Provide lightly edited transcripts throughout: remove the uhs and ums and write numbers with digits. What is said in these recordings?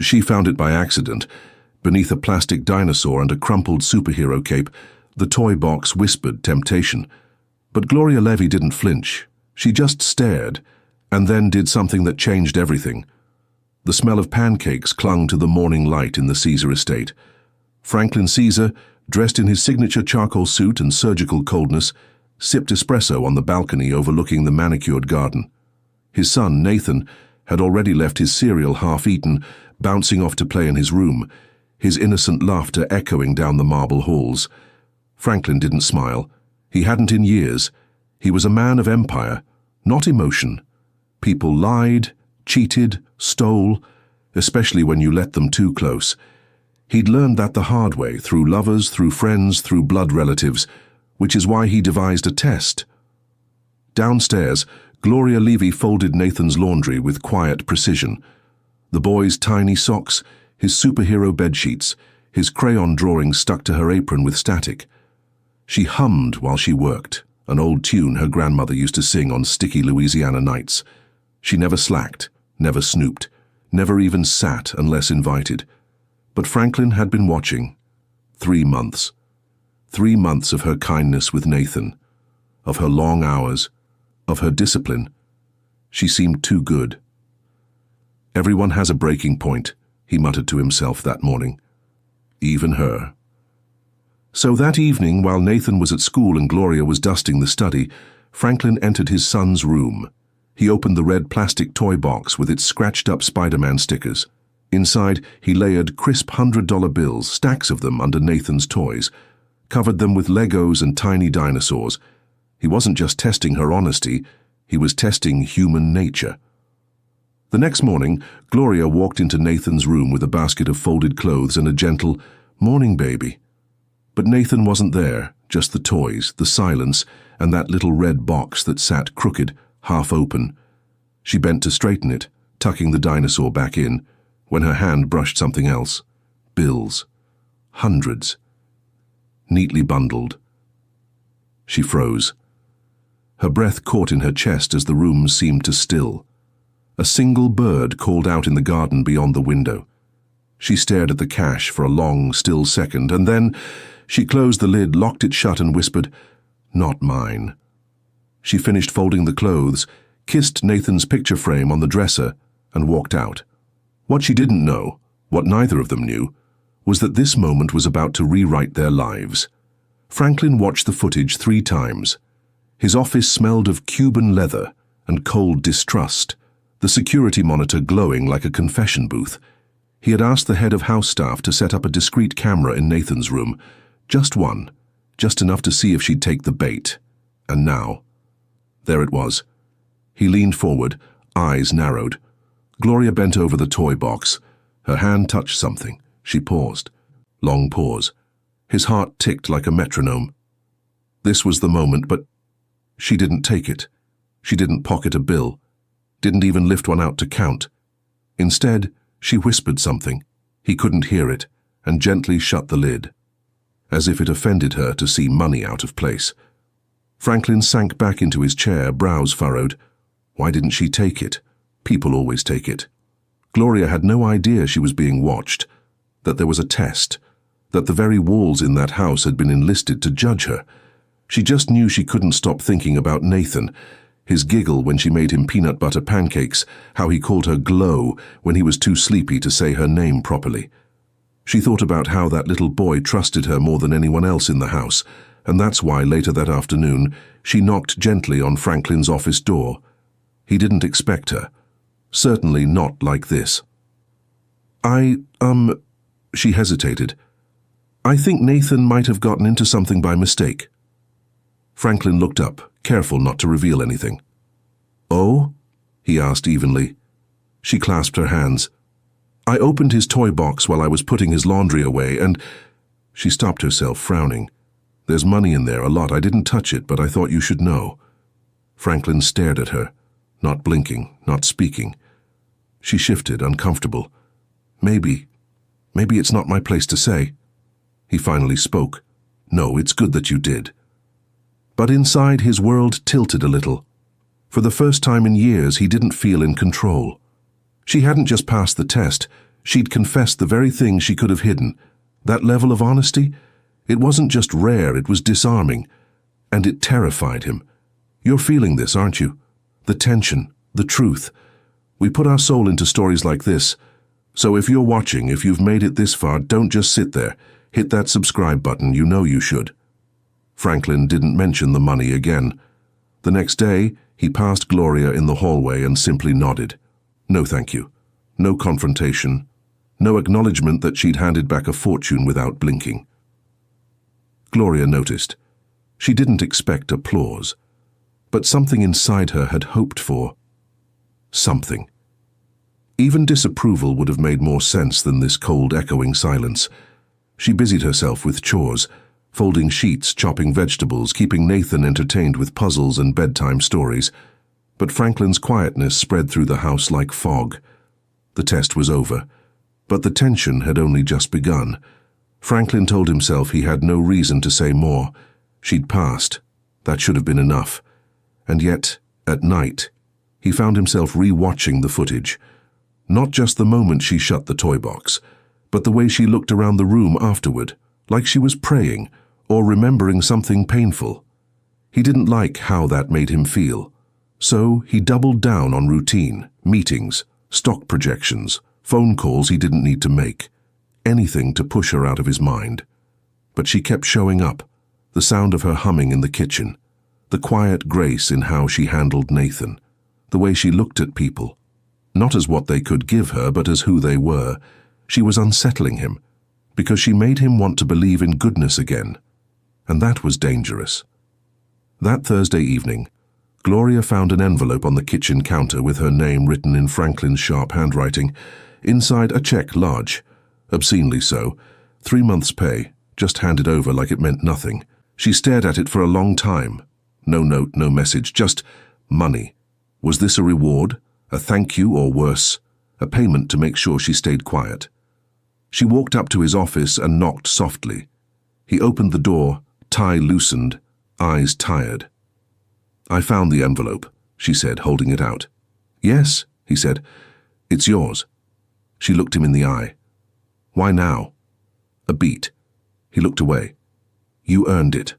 She found it by accident. Beneath a plastic dinosaur and a crumpled superhero cape, the toy box whispered temptation. But Gloria Levy didn't flinch. She just stared, and then did something that changed everything. The smell of pancakes clung to the morning light in the Caesar estate. Franklin Caesar, dressed in his signature charcoal suit and surgical coldness, sipped espresso on the balcony overlooking the manicured garden. His son, Nathan, had already left his cereal half-eaten, bouncing off to play in his room, his innocent laughter echoing down the marble halls. Franklin didn't smile. He hadn't in years. He was a man of empire, not emotion. People lied, cheated, stole, especially when you let them too close. He'd learned that the hard way, through lovers, through friends, through blood relatives, which is why he devised a test. Downstairs, Gloria Levy folded Nathan's laundry with quiet precision. The boy's tiny socks, his superhero bedsheets, his crayon drawings stuck to her apron with static. She hummed while she worked, an old tune her grandmother used to sing on sticky Louisiana nights. She never slacked, never snooped, never even sat unless invited. But Franklin had been watching. 3 months. 3 months of her kindness with Nathan, of her long hours, of her discipline. She seemed too good. Everyone has a breaking point, he muttered to himself that morning. Even her. So that evening, while Nathan was at school and Gloria was dusting the study, Franklin entered his son's room. He opened the red plastic toy box with its scratched-up Spider-Man stickers. Inside, he layered crisp $100 bills, stacks of them under Nathan's toys, covered them with Legos and tiny dinosaurs. He wasn't just testing her honesty, he was testing human nature. The next morning, Gloria walked into Nathan's room with a basket of folded clothes and a gentle, "Morning, baby." But Nathan wasn't there, just the toys, the silence, and that little red box that sat crooked, half open. She bent to straighten it, tucking the dinosaur back in, when her hand brushed something else. Bills. Hundreds. Neatly bundled. She froze. Her breath caught in her chest as the room seemed to still. A single bird called out in the garden beyond the window. She stared at the cash for a long, still second, and then she closed the lid, locked it shut, and whispered, "Not mine." She finished folding the clothes, kissed Nathan's picture frame on the dresser, and walked out. What she didn't know, what neither of them knew, was that this moment was about to rewrite their lives. Franklin watched the footage 3 times. His office smelled of Cuban leather and cold distrust, the security monitor glowing like a confession booth. He had asked the head of house staff to set up a discreet camera in Nathan's room, just one, just enough to see if she'd take the bait. And now, there it was. He leaned forward, eyes narrowed. Gloria bent over the toy box. Her hand touched something. She paused. Long pause. His heart ticked like a metronome. This was the moment, but she didn't take it. She didn't pocket a bill. Didn't even lift one out to count. Instead, she whispered something. He couldn't hear it, and gently shut the lid, as if it offended her to see money out of place. Franklin sank back into his chair, brows furrowed. Why didn't she take it? People always take it. Gloria had no idea she was being watched, that there was a test, that the very walls in that house had been enlisted to judge her. She just knew she couldn't stop thinking about Nathan, his giggle when she made him peanut butter pancakes, how he called her Glow when he was too sleepy to say her name properly. She thought about how that little boy trusted her more than anyone else in the house, and that's why later that afternoon she knocked gently on Franklin's office door. He didn't expect her. Certainly not like this. She hesitated. "I think Nathan might have gotten into something by mistake." Franklin looked up, careful not to reveal anything. "Oh?" he asked evenly. She clasped her hands. "I opened his toy box while I was putting his laundry away, and—" She stopped herself, frowning. "There's money in there, a lot. I didn't touch it, but I thought you should know." Franklin stared at her, not blinking, not speaking. She shifted, uncomfortable. Maybe it's not my place to say." He finally spoke. "No, it's good that you did." But inside, his world tilted a little. For the first time in years, he didn't feel in control. She hadn't just passed the test, She'd confessed the very thing she could have hidden. That level of honesty? It wasn't just rare, it was disarming. And it terrified him. You're feeling this, aren't you? The tension, the truth. We put our soul into stories like this. So if you're watching, if you've made it this far, don't just sit there. Hit that subscribe button, you know you should. Franklin didn't mention the money again. The next day, he passed Gloria in the hallway and simply nodded. No thank you. No confrontation. No acknowledgement that she'd handed back a fortune without blinking. Gloria noticed. She didn't expect applause, but something inside her had hoped for. Something. Even disapproval would have made more sense than this cold, echoing silence. She busied herself with chores, folding sheets, chopping vegetables, keeping Nathan entertained with puzzles and bedtime stories. But Franklin's quietness spread through the house like fog. The test was over, but the tension had only just begun. Franklin told himself he had no reason to say more. She'd passed. That should have been enough. And yet, at night, he found himself re-watching the footage. Not just the moment she shut the toy box, but the way she looked around the room afterward, like she was praying or remembering something painful. He didn't like how that made him feel. So he doubled down on routine, meetings, stock projections, phone calls he didn't need to make. Anything to push her out of his mind. But she kept showing up, the sound of her humming in the kitchen, the quiet grace in how she handled Nathan, the way she looked at people, not as what they could give her, but as who they were. She was unsettling him, because she made him want to believe in goodness again. And that was dangerous. That Thursday evening, Gloria found an envelope on the kitchen counter with her name written in Franklin's sharp handwriting. Inside, a check large, obscenely so, 3 months' pay, just handed over like it meant nothing. She stared at it for a long time. No note, no message, just money. Was this a reward, a thank you, or worse, a payment to make sure she stayed quiet? She walked up to his office and knocked softly. He opened the door, tie loosened, eyes tired. I found the envelope, she said, holding it out. Yes, he said. It's yours. She looked him in the eye. Why now? A beat. He looked away. You earned it.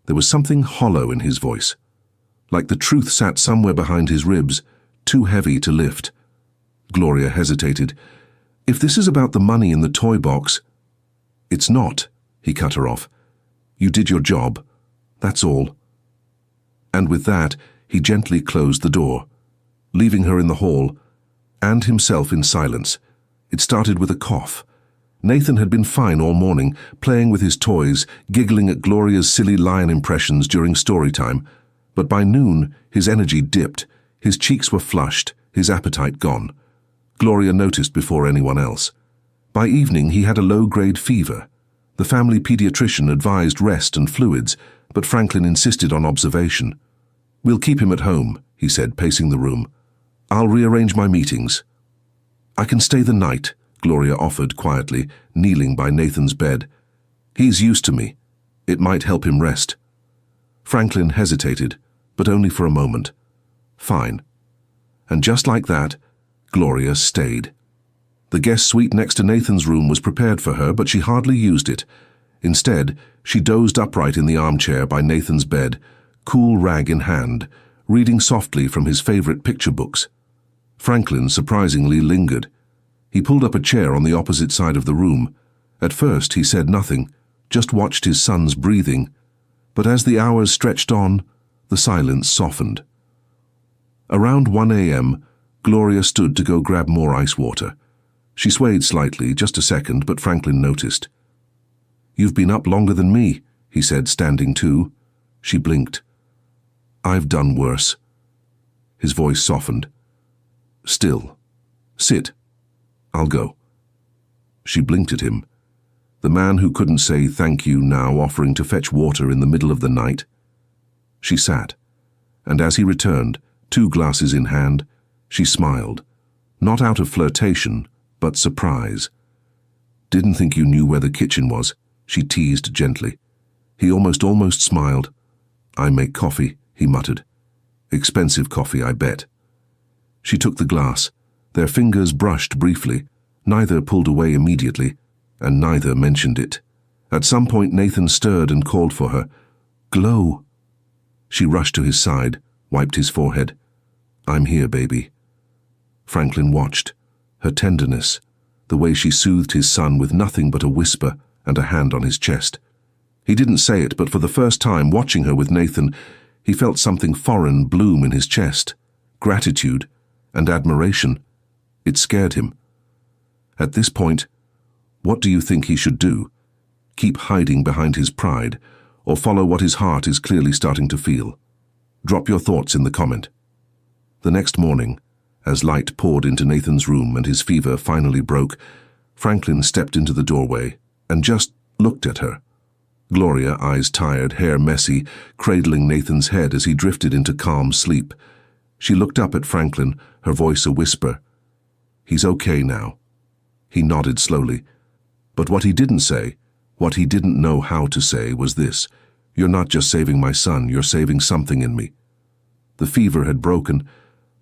There was something hollow in his voice, like the truth sat somewhere behind his ribs, too heavy to lift. Gloria hesitated. If this is about the money in the toy box— It's not, he cut her off. You did your job. That's all. And with that, he gently closed the door, leaving her in the hall, and himself in silence. It started with a cough. Nathan had been fine all morning, playing with his toys, giggling at Gloria's silly lion impressions during story time. But by noon, his energy dipped, his cheeks were flushed, his appetite gone. Gloria noticed before anyone else. By evening, he had a low-grade fever. The family pediatrician advised rest and fluids, but Franklin insisted on observation. We'll keep him at home, he said, pacing the room. I'll rearrange my meetings. I can stay the night, Gloria offered quietly, kneeling by Nathan's bed. He's used to me. It might help him rest. Franklin hesitated, but only for a moment. Fine. And just like that, Gloria stayed. The guest suite next to Nathan's room was prepared for her, but she hardly used it. Instead, she dozed upright in the armchair by Nathan's bed, cool rag in hand, reading softly from his favorite picture books. Franklin surprisingly lingered. He pulled up a chair on the opposite side of the room. At first, he said nothing, just watched his son's breathing. But as the hours stretched on, the silence softened. Around 1 a.m., Gloria stood to go grab more ice water. She swayed slightly, just a second, but Franklin noticed. You've been up longer than me, he said, standing too. She blinked. I've done worse. His voice softened. Still. Sit. I'll go. She blinked at him. The man who couldn't say thank you now offering to fetch water in the middle of the night. She sat, and as he returned, 2 glasses in hand, she smiled, not out of flirtation, but surprise. Didn't think you knew where the kitchen was, she teased gently. He almost smiled. I make coffee, he muttered. Expensive coffee, I bet. She took the glass. Their fingers brushed briefly, Neither pulled away immediately, and neither mentioned it. At some point Nathan stirred and called for her. "Glow." She rushed to his side, wiped his forehead. "I'm here, baby." Franklin watched. Her tenderness, the way she soothed his son with nothing but a whisper and a hand on his chest. He didn't say it, but for the first time, watching her with Nathan, he felt something foreign bloom in his chest. Gratitude and admiration. It scared him. At this point, what do you think he should do? Keep hiding behind his pride, or follow what his heart is clearly starting to feel? Drop your thoughts in the comment. The next morning, as light poured into Nathan's room and his fever finally broke, Franklin stepped into the doorway and just looked at her. Gloria, eyes tired, hair messy, cradling Nathan's head as he drifted into calm sleep. She looked up at Franklin, her voice a whisper. "He's okay now." He nodded slowly. But what he didn't say, what he didn't know how to say, was this: "You're not just saving my son, you're saving something in me." The fever had broken,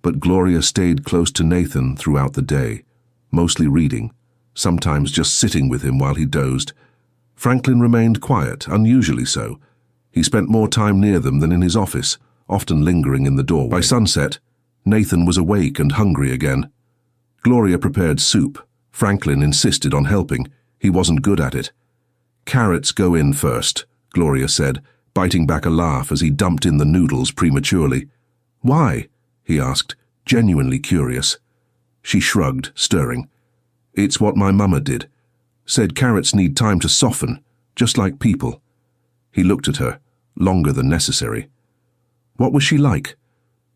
but Gloria stayed close to Nathan throughout the day, mostly reading, sometimes just sitting with him while he dozed. Franklin remained quiet, unusually so. He spent more time near them than in his office, often lingering in the doorway. By sunset, Nathan was awake and hungry again. Gloria prepared soup. Franklin insisted on helping. He wasn't good at it. "Carrots go in first," Gloria said, biting back a laugh as he dumped in the noodles prematurely. "Why?" he asked, genuinely curious. She shrugged, stirring. "It's what my mama did. Said carrots need time to soften, just like people." He looked at her, longer than necessary. "What was she like?"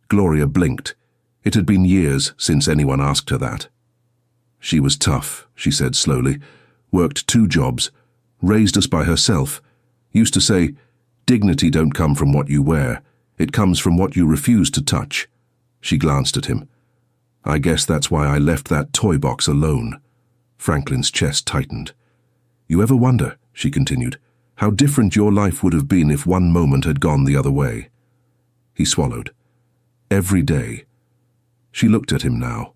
Gloria blinked. It had been years since anyone asked her that. "She was tough," she said slowly. "Worked 2 jobs. Raised us by herself. Used to say, 'Dignity don't come from what you wear. It comes from what you refuse to touch.'" She glanced at him. "I guess that's why I left that toy box alone." Franklin's chest tightened. "You ever wonder," she continued, "how different your life would have been if one moment had gone the other way?" He swallowed. "Every day." She looked at him now.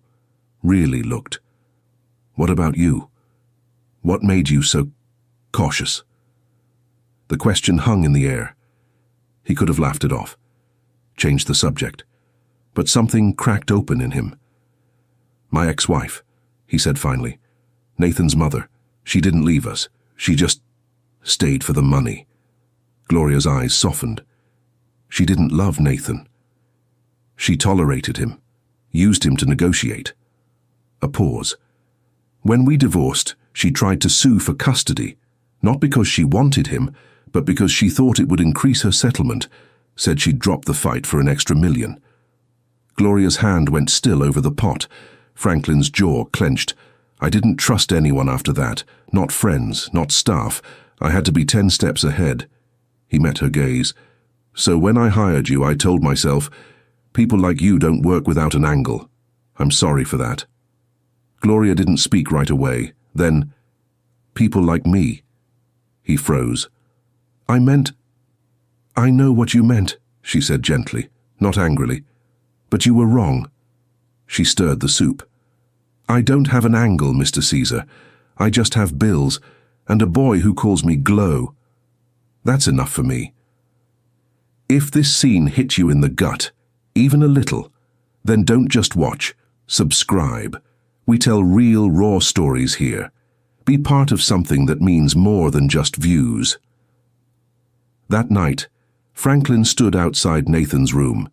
Really looked. "What about you? What made you so cautious?" The question hung in the air. He could have laughed it off, changed the subject, but something cracked open in him. "My ex-wife," he said finally. "Nathan's mother. She didn't leave us. She just stayed for the money." Gloria's eyes softened. She didn't love Nathan. She tolerated him, used him to negotiate. A pause. "When we divorced, she tried to sue for custody, not because she wanted him, but because she thought it would increase her settlement, said she'd drop the fight for an extra $1 million. Gloria's hand went still over the pot. Franklin's jaw clenched. "I didn't trust anyone after that, not friends, not staff. I had to be 10 steps ahead." He met her gaze. "So when I hired you, I told myself, people like you don't work without an angle. I'm sorry for that." Gloria didn't speak right away. Then, "People like me." He froze. "I know what you meant," she said gently, not angrily. "But you were wrong." She stirred the soup. "I don't have an angle, Mr. Caesar. I just have bills, and a boy who calls me Glow. That's enough for me. If this scene hit you in the gut, even a little, then don't just watch, subscribe. We tell real, raw stories here. Be part of something that means more than just views." That night, Franklin stood outside Nathan's room,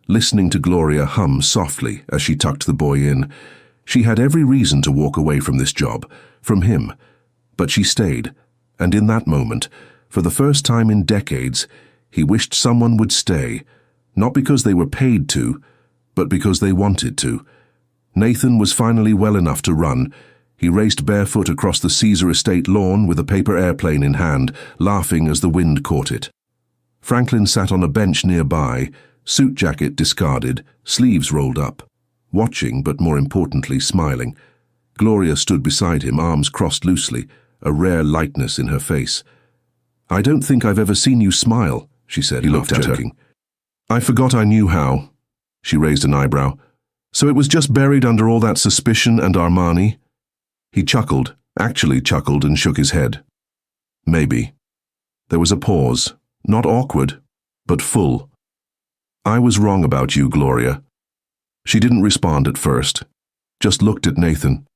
listening to Gloria hum softly as she tucked the boy in. She had every reason to walk away from this job, from him, but she stayed, and in that moment, for the first time in decades, he wished someone would stay, not because they were paid to, but because they wanted to. Nathan was finally well enough to run. He raced barefoot across the Caesar estate lawn with a paper airplane in hand, laughing as the wind caught it. Franklin sat on a bench nearby, suit jacket discarded, sleeves rolled up, watching but more importantly smiling. Gloria stood beside him, arms crossed loosely, a rare lightness in her face. "I don't think I've ever seen you smile," she said. He looked at her. "I forgot I knew how." She raised an eyebrow. "So it was just buried under all that suspicion and Armani?" He chuckled, actually chuckled, and shook his head. Maybe. There was a pause, not awkward, but full. I was wrong about you, Gloria. She didn't respond at first, just looked at Nathan.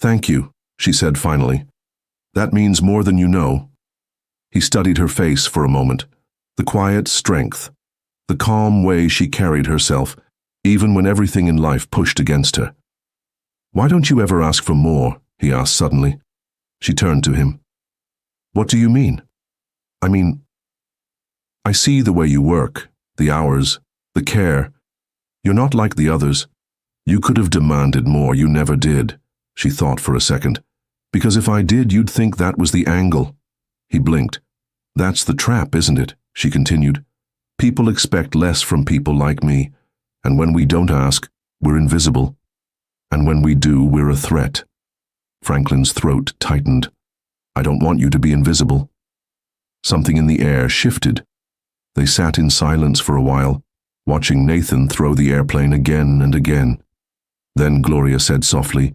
Thank you, she said finally. That means more than you know. He studied her face for a moment, the quiet strength, the calm way she carried herself, even when everything in life pushed against her. Why don't you ever ask for more? He asked suddenly. She turned to him. What do you mean? I see the way you work, the hours, the care. You're not like the others. You could have demanded more, you never did. She thought for a second. Because if I did, you'd think that was the angle. He blinked. That's the trap, isn't it? She continued. People expect less from people like me, and when we don't ask, we're invisible. And when we do, we're a threat. Franklin's throat tightened. I don't want you to be invisible. Something in the air shifted. They sat in silence for a while, watching Nathan throw the airplane again and again. Then Gloria said softly,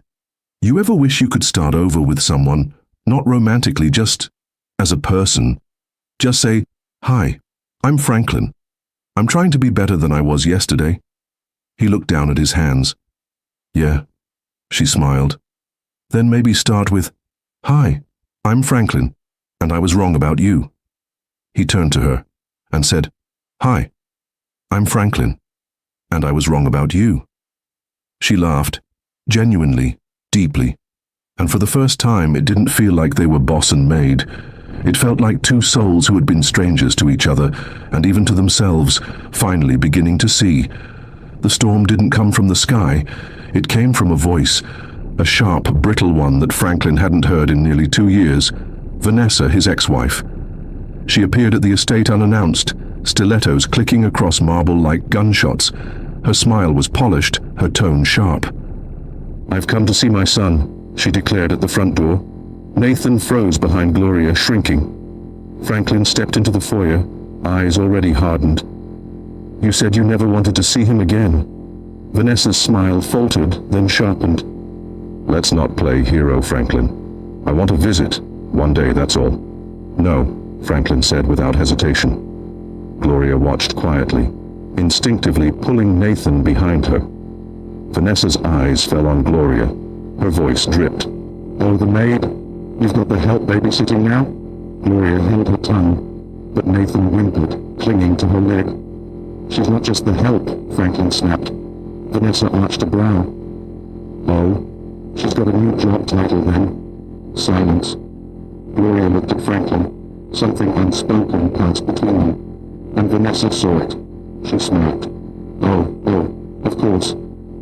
You ever wish you could start over with someone, not romantically, just as a person? Just say, Hi, I'm Franklin. I'm trying to be better than I was yesterday. He looked down at his hands. Yeah, she smiled. Then maybe start with, Hi, I'm Franklin, and I was wrong about you. He turned to her and said, Hi, I'm Franklin, and I was wrong about you. She laughed, genuinely, deeply, and for the first time it didn't feel like they were boss and maid. It felt like two souls who had been strangers to each other, and even to themselves, finally beginning to see. The storm didn't come from the sky. It came from a voice, a sharp, brittle one that Franklin hadn't heard in nearly 2 years. Vanessa, his ex-wife. She appeared at the estate unannounced, stilettos clicking across marble like gunshots. Her smile was polished, her tone sharp. I've come to see my son, she declared at the front door. Nathan froze behind Gloria, shrinking. Franklin stepped into the foyer, eyes already hardened. You said you never wanted to see him again. Vanessa's smile faltered, then sharpened. Let's not play hero, Franklin. I want to visit. One day, that's all. No, Franklin said without hesitation. Gloria watched quietly, instinctively pulling Nathan behind her. Vanessa's eyes fell on Gloria. Her voice dripped. Oh, the maid? You've got the help babysitting now? Gloria held her tongue, but Nathan whimpered, clinging to her leg. She's not just the help, Franklin snapped. Vanessa arched a brow. Oh, she's got a new job title then. Silence. Gloria looked at Franklin. Something unspoken passed between them, and Vanessa saw it. She smirked. Oh, of course.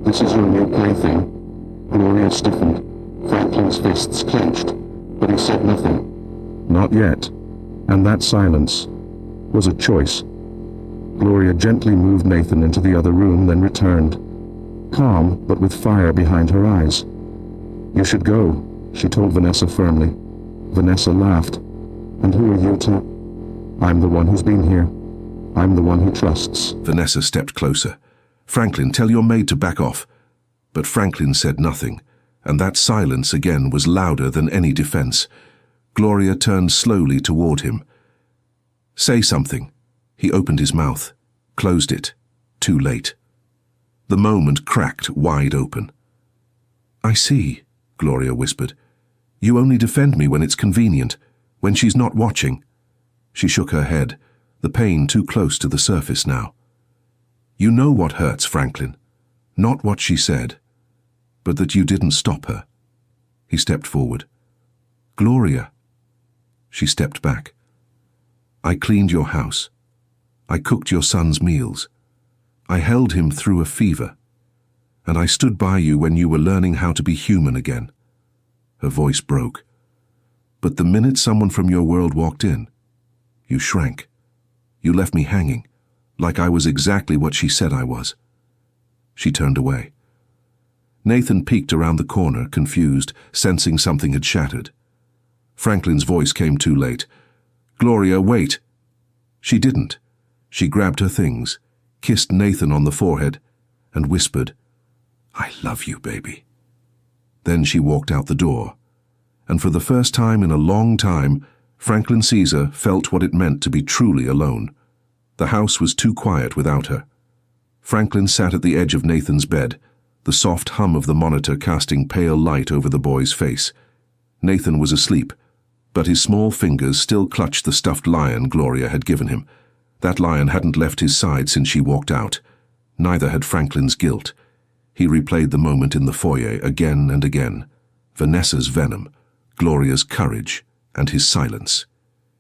This is your new plaything. Gloria stiffened. Franklin's fists clenched, but he said nothing. Not yet. And that silence was a choice. Gloria gently moved Nathan into the other room, then returned. Calm, but with fire behind her eyes. You should go, she told Vanessa firmly. Vanessa laughed. And who are you to? I'm the one who's been here. I'm the one who trusts. Vanessa stepped closer. Franklin, tell your maid to back off. But Franklin said nothing, and that silence again was louder than any defense. Gloria turned slowly toward him. Say something. He opened his mouth, closed it, too late. The moment cracked wide open. I see, Gloria whispered. You only defend me when it's convenient, when she's not watching. She shook her head, the pain too close to the surface now. You know what hurts, Franklin. Not what she said, but that you didn't stop her. He stepped forward. Gloria. She stepped back. I cleaned your house. I cooked your son's meals. I held him through a fever. And I stood by you when you were learning how to be human again. Her voice broke. But the minute someone from your world walked in, you shrank. You left me hanging, like I was exactly what she said I was. She turned away. Nathan peeked around the corner, confused, sensing something had shattered. Franklin's voice came too late. Gloria, wait. She didn't. She grabbed her things, kissed Nathan on the forehead, and whispered, I love you, baby. Then she walked out the door. And for the first time in a long time, Franklin Caesar felt what it meant to be truly alone. The house was too quiet without her. Franklin sat at the edge of Nathan's bed, the soft hum of the monitor casting pale light over the boy's face. Nathan was asleep, but his small fingers still clutched the stuffed lion Gloria had given him. That lion hadn't left his side since she walked out. Neither had Franklin's guilt. He replayed the moment in the foyer again and again. Vanessa's venom, Gloria's courage, and his silence.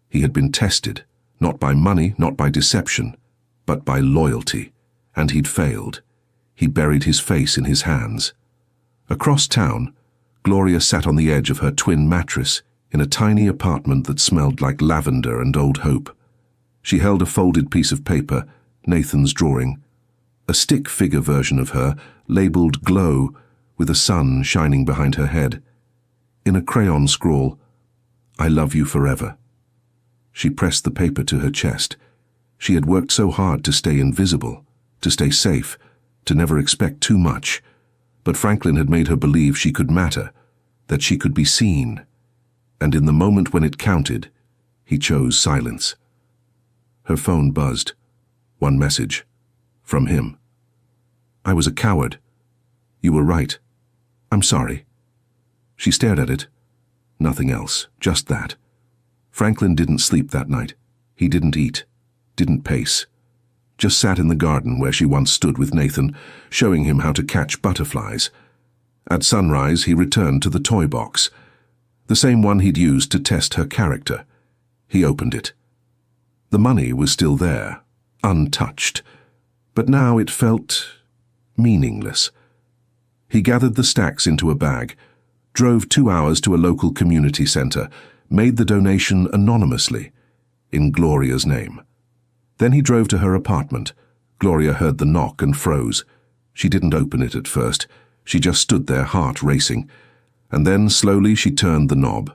He had been tested, not by money, not by deception, but by loyalty, and he'd failed. He buried his face in his hands. Across town, Gloria sat on the edge of her twin mattress in a tiny apartment that smelled like lavender and old hope. She held a folded piece of paper, Nathan's drawing, a stick figure version of her, labeled Glow, with a sun shining behind her head. In a crayon scrawl, I love you forever. She pressed the paper to her chest. She had worked so hard to stay invisible, to stay safe, to never expect too much. But Franklin had made her believe she could matter, that she could be seen. And in the moment when it counted, he chose silence. Her phone buzzed. One message. From him. I was a coward. You were right. I'm sorry. She stared at it. Nothing else, just that. Franklin didn't sleep that night. He didn't eat, didn't pace. Just sat in the garden where she once stood with Nathan, showing him how to catch butterflies. At sunrise, he returned to the toy box, the same one he'd used to test her character. He opened it. The money was still there, untouched, but now it felt meaningless. He gathered the stacks into a bag, drove 2 hours to a local community center, made the donation anonymously, in Gloria's name. Then he drove to her apartment. Gloria heard the knock and froze. She didn't open it at first. She just stood there, heart racing. And then, slowly, she turned the knob.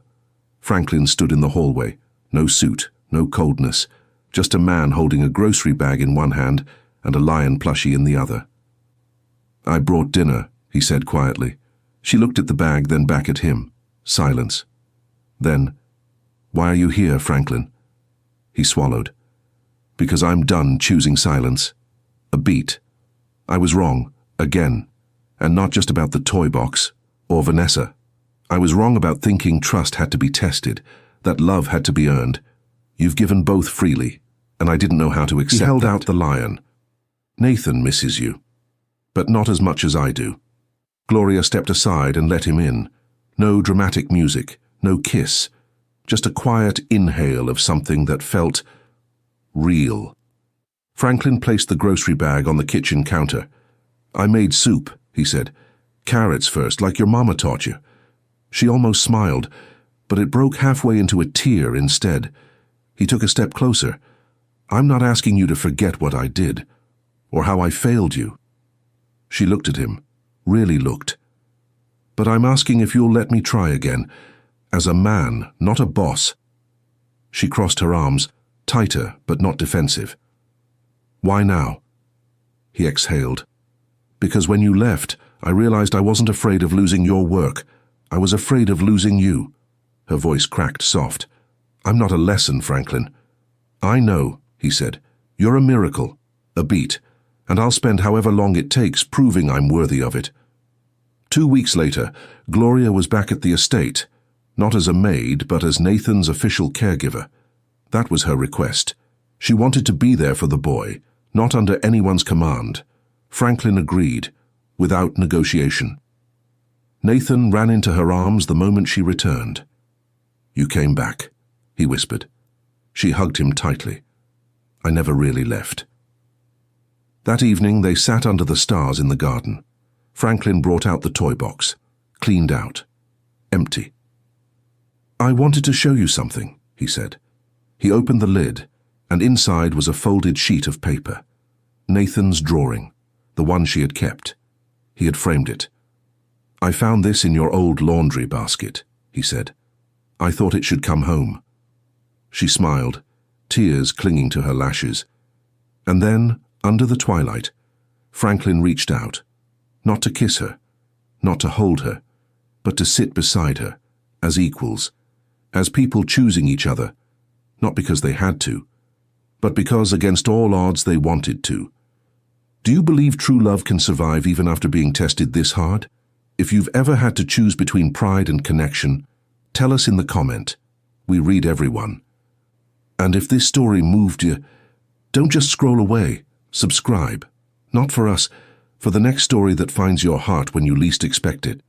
Franklin stood in the hallway. No suit, no coldness. Just a man holding a grocery bag in one hand and a lion plushie in the other. I brought dinner, he said quietly. She looked at the bag, then back at him. Silence. Then, why are you here, Franklin? He swallowed. Because I'm done choosing silence. A beat. I was wrong, again. And not just about the toy box, or Vanessa. I was wrong about thinking trust had to be tested, that love had to be earned. You've given both freely, and I didn't know how to accept that. He held out the lion. Nathan misses you, but not as much as I do. Gloria stepped aside and let him in. No dramatic music, no kiss, just a quiet inhale of something that felt real. Franklin placed the grocery bag on the kitchen counter. I made soup, he said. Carrots first, like your mama taught you. She almost smiled, but it broke halfway into a tear instead. He took a step closer. I'm not asking you to forget what I did, or how I failed you. She looked at him, really looked. But I'm asking if you'll let me try again, as a man, not a boss. She crossed her arms, tighter but not defensive. Why now? He exhaled. Because when you left, I realized I wasn't afraid of losing your work. I was afraid of losing you. Her voice cracked soft. I'm not a lesson, Franklin. I know, he said. You're a miracle, a beat, and I'll spend however long it takes proving I'm worthy of it. 2 weeks later, Gloria was back at the estate, not as a maid, but as Nathan's official caregiver. That was her request. She wanted to be there for the boy, not under anyone's command. Franklin agreed, without negotiation. Nathan ran into her arms the moment she returned. You came back, he whispered. She hugged him tightly. I never really left. That evening they sat under the stars in the garden. Franklin brought out the toy box, cleaned out, empty. I wanted to show you something, he said. He opened the lid, and inside was a folded sheet of paper. Nathan's drawing, the one she had kept. He had framed it. I found this in your old laundry basket, he said. I thought it should come home. She smiled, tears clinging to her lashes. And then, under the twilight, Franklin reached out, not to kiss her, not to hold her. but to sit beside her, as equals, as people choosing each other, not because they had to, but because against all odds they wanted to. Do you believe true love can survive even after being tested this hard? If you've ever had to choose between pride and connection, tell us in the comment. We read everyone. And if this story moved you, don't just scroll away. Subscribe. Not for us, for the next story that finds your heart when you least expect it.